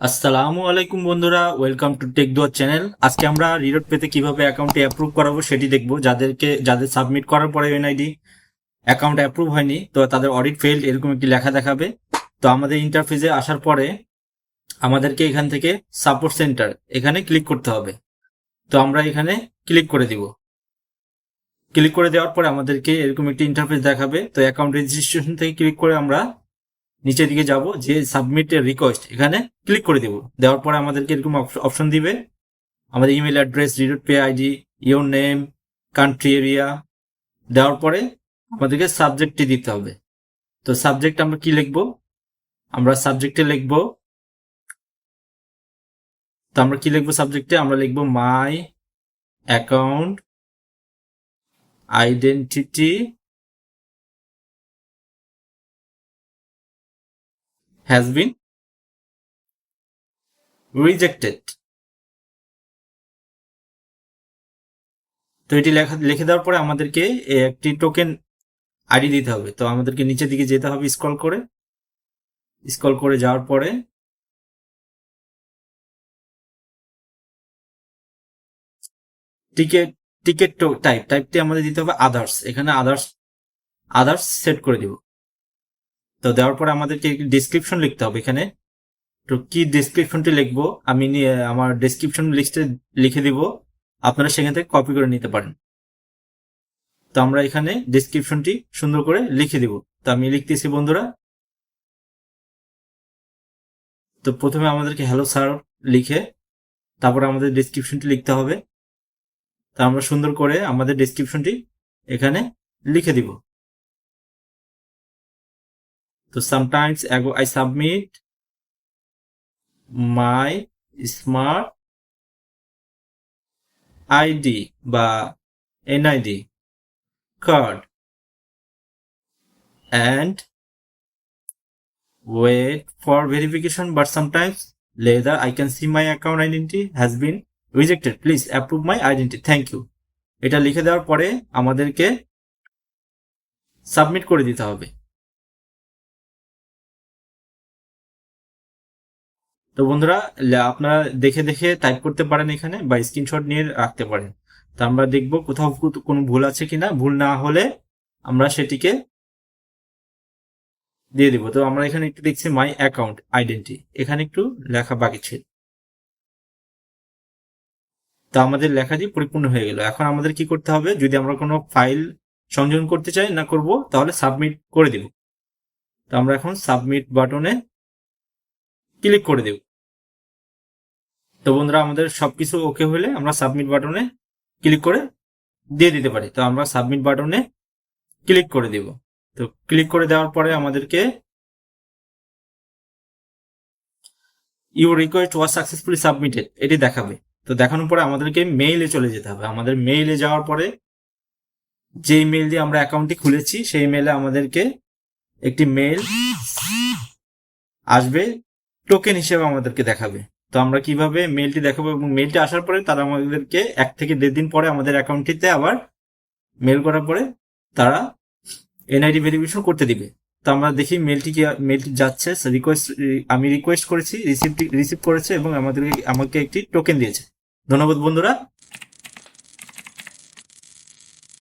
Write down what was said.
আসসালামু আলাইকুম বন্ধুরা, ওয়েলকাম টু টেকডোট চ্যানেল। আজকে আমরা রিডটপেতে কিভাবে অ্যাকাউন্টে অ্যাপ্রুভ করাবো সেটি দেখবো। যাদের সাবমিট করার পরে এনআইডি অ্যাকাউন্ট অ্যাপ্রুভ হয়নি, তো তাদের অডিট ফেইল্ড এরকম একটি লেখা দেখাবে। তো আমাদের ইন্টারফেসে আসার পরে আমাদেরকে এখান থেকে সাপোর্ট সেন্টার এখানে ক্লিক করতে হবে। তো আমরা এখানে ক্লিক করে দিব। ক্লিক করে দেওয়ার পরে আমাদেরকে এরকম একটি ইন্টারফেস দেখাবে। তো অ্যাকাউন্ট রেজিস্ট্রেশন থেকে ক্লিক করে আমরা নিচের দিকে যাব, যে সাবমিট রিকোয়েস্ট এখানে ক্লিক করে দেব। দেওয়ার পরে আমাদেরকে এরকম অপশন দিবে, আমাদের ইমেল অ্যাড্রেস, রিডটপে ID, your name, country, area. দেওয়ার পরে আমাদেরকে সাবজেক্টটি দিতে হবে। তো সাবজেক্ট আমরা কি লিখবো? আমরা সাবজেক্টে লিখবো, তো আমরা কি লিখবো সাবজেক্টে? আমরা লিখবো my account identity has been rejected. তো এটি লিখে দেওয়ার পরে আমাদেরকে একটি টোকেন আইডি দিতে হবে। তো আমাদেরকে নিচের দিকে যেতে হবে, স্ক্রল করে যাওয়ার পরে টিকেট টিকেট টাইপটি আমাদের দিতে হবে আদার্স। এখানে আদার্স সেট করে দিব। তো দেওয়ার পরে আমাদেরকে ডিসক্রিপশন লিখতে হবে এখানে। তো কি ডিসক্রিপশনটি লিখবো আমি আমার ডিসক্রিপশন লিস্টে লিখে দিব, আপনারা সেখান থেকে কপি করে নিতে পারেন। তো আমরা এখানে ডিসক্রিপশনটি সুন্দর করে লিখে দিব। তো আমি লিখতেছি বন্ধুরা। তো প্রথমে আমাদেরকে হ্যালো স্যার লিখে তারপরে আমাদের ডিসক্রিপশনটি লিখতে হবে। তো আমরা সুন্দর করে আমাদের ডিসক্রিপশনটি এখানে লিখে দিব। তো sometimes ago I submit my smart ID বা NID card and wait for verification, but sometimes later I can see my account identity has been rejected. Please approve my identity. Thank you. এটা লিখে দেওয়ার পরে আমাদেরকে submit করে দিতে হবে। তো বন্ধুরা, আপনারা দেখে দেখে টাইপ করতে পারেন এখানে বা স্ক্রিনশট নিয়ে রাখতে পারেন। তো আমরা দেখব কোথাও কোনো ভুল আছে কিনা। ভুল না হলে আমরা সেটিকে দিয়ে দিব। তো আমরা এখানে একটু দেখছি মাই অ্যাকাউন্ট আইডেন্টি, এখানে একটু লেখা বাকি ছিল। তো আমাদের লেখাটি পরিপূর্ণ হয়ে গেল। এখন আমাদের কি করতে হবে? যদি আমরা কোনো ফাইল সংযোজন করতে চাই না করব, তাহলে সাবমিট করে দিব। তো আমরা এখন সাবমিট বাটনে ক্লিক করে দেব। তো বন্ধুরা, আমাদের সবকিছু ওকে হলে আমরা সাবমিট বাটনে ক্লিক করে দিয়ে দিতে পারি। তো আমরা সাবমিট বাটনে ক্লিক করে দিব। তো ক্লিক করে দেওয়ার পরে আমাদেরকে your request was successfully submitted এটি দেখাবে। তো দেখানোর পরে আমাদেরকে মেইলে চলে যেতে হবে। আমাদের মেইলে যাওয়ার পরে যে ইমেল দিয়ে আমরা অ্যাকাউন্টটি খুলেছি সেই মেইলে আমাদেরকে একটি মেইল আসবে, টোকেন হিসেবে আমাদেরকে দেখাবে। তো আমরা কিভাবে মেইলটি দেখাবো, এবং মেইলটি আসার পরে তারা আমাদেরকে 1 থেকে 1.5 দিন পরে আমাদের অ্যাকাউন্টটিতে আবার মেইল করার পরে তারা এনআইডি ভেরিফিকেশন করতে দিবে। তো আমরা দেখি মেইলটি যাচ্ছে, আমি রিকোয়েস্ট করেছি, রিসিভ করেছে এবং আমাকে একটি টোকেন দিয়েছে। ধন্যবাদ বন্ধুরা।